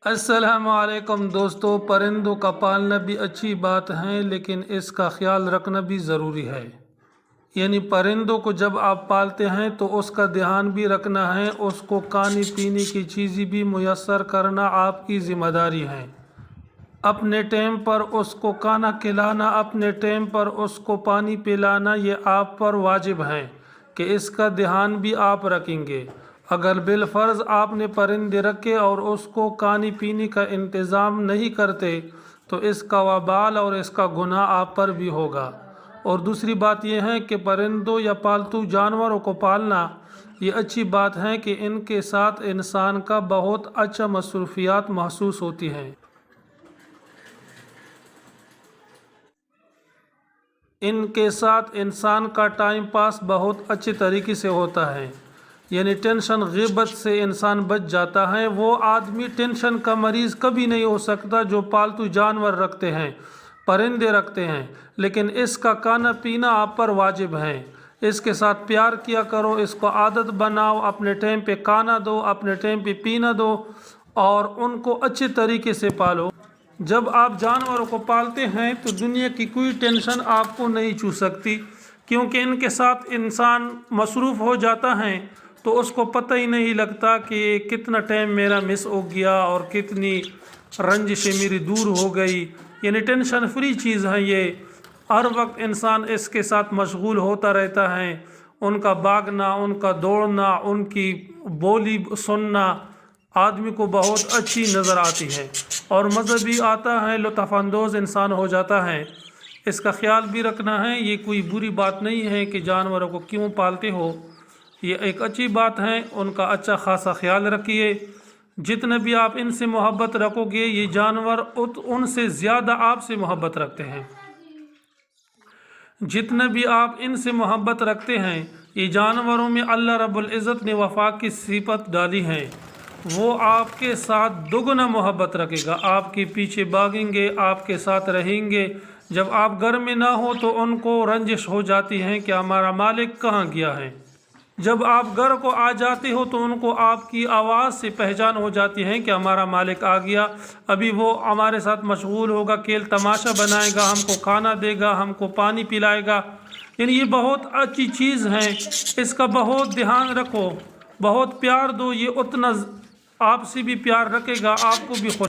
السلام علیکم دوستو، پرندوں کا پالنا بھی اچھی بات ہے لیکن اس کا خیال رکھنا بھی ضروری ہے۔ یعنی پرندوں کو جب آپ پالتے ہیں تو اس کا دھیان بھی رکھنا ہے، اس کو کھانے پینے کی چیزیں بھی میسر کرنا آپ کی ذمہ داری ہے۔ اپنے ٹائم پر اس کو کھانا کھلانا، اپنے ٹائم پر اس کو پانی پلانا، یہ آپ پر واجب ہے کہ اس کا دھیان بھی آپ رکھیں گے۔ اگر بالفرض آپ نے پرندے رکھے اور اس کو کھانے پینے کا انتظام نہیں کرتے تو اس کا وبال اور اس کا گناہ آپ پر بھی ہوگا۔ اور دوسری بات یہ ہے کہ پرندوں یا پالتو جانوروں کو پالنا یہ اچھی بات ہے کہ ان کے ساتھ انسان کا بہت اچھا مصروفیات محسوس ہوتی ہیں۔ ان کے ساتھ انسان کا ٹائم پاس بہت اچھے طریقے سے ہوتا ہے۔ یعنی ٹینشن غیبت سے انسان بچ جاتا ہے۔ وہ آدمی ٹینشن کا مریض کبھی نہیں ہو سکتا جو پالتو جانور رکھتے ہیں، پرندے رکھتے ہیں۔ لیکن اس کا کھانا پینا آپ پر واجب ہے۔ اس کے ساتھ پیار کیا کرو، اس کو عادت بناؤ، اپنے ٹائم پہ کھانا دو، اپنے ٹائم پہ پینا دو اور ان کو اچھے طریقے سے پالو۔ جب آپ جانوروں کو پالتے ہیں تو دنیا کی کوئی ٹینشن آپ کو نہیں چھو سکتی، کیونکہ ان کے ساتھ انسان مصروف ہو جاتا ہے تو اس کو پتہ ہی نہیں لگتا کہ کتنا ٹائم میرا مس ہو گیا اور کتنی رنجشیں میری دور ہو گئی۔ یعنی ٹینشن فری چیز ہے یہ، ہر وقت انسان اس کے ساتھ مشغول ہوتا رہتا ہے۔ ان کا بھاگنا، ان کا دوڑنا، ان کی بولی سننا آدمی کو بہت اچھی نظر آتی ہے اور مزہ بھی آتا ہے، لطف اندوز انسان ہو جاتا ہے۔ اس کا خیال بھی رکھنا ہے، یہ کوئی بری بات نہیں ہے کہ جانوروں کو کیوں پالتے ہو، یہ ایک اچھی بات ہے۔ ان کا اچھا خاصا خیال رکھیے۔ جتنے بھی آپ ان سے محبت رکھو گے یہ جانور ان سے زیادہ آپ سے محبت رکھتے ہیں۔ جتنے بھی آپ ان سے محبت رکھتے ہیں، یہ جانوروں میں اللہ رب العزت نے وفا کی صفت ڈالی ہے۔ وہ آپ کے ساتھ دگنا محبت رکھے گا، آپ کے پیچھے بھاگیں گے، آپ کے ساتھ رہیں گے۔ جب آپ گھر میں نہ ہو تو ان کو رنجش ہو جاتی ہے کہ ہمارا مالک کہاں گیا ہے۔ جب آپ گھر کو آ جاتے ہو تو ان کو آپ کی آواز سے پہچان ہو جاتی ہے کہ ہمارا مالک آ گیا، ابھی وہ ہمارے ساتھ مشغول ہوگا، کھیل تماشا بنائے گا، ہم کو کھانا دے گا، ہم کو پانی پلائے گا۔ یعنی یہ بہت اچھی چیز ہے، اس کا بہت دھیان رکھو، بہت پیار دو، یہ اتنا آپ سے بھی پیار رکھے گا، آپ کو بھی خوش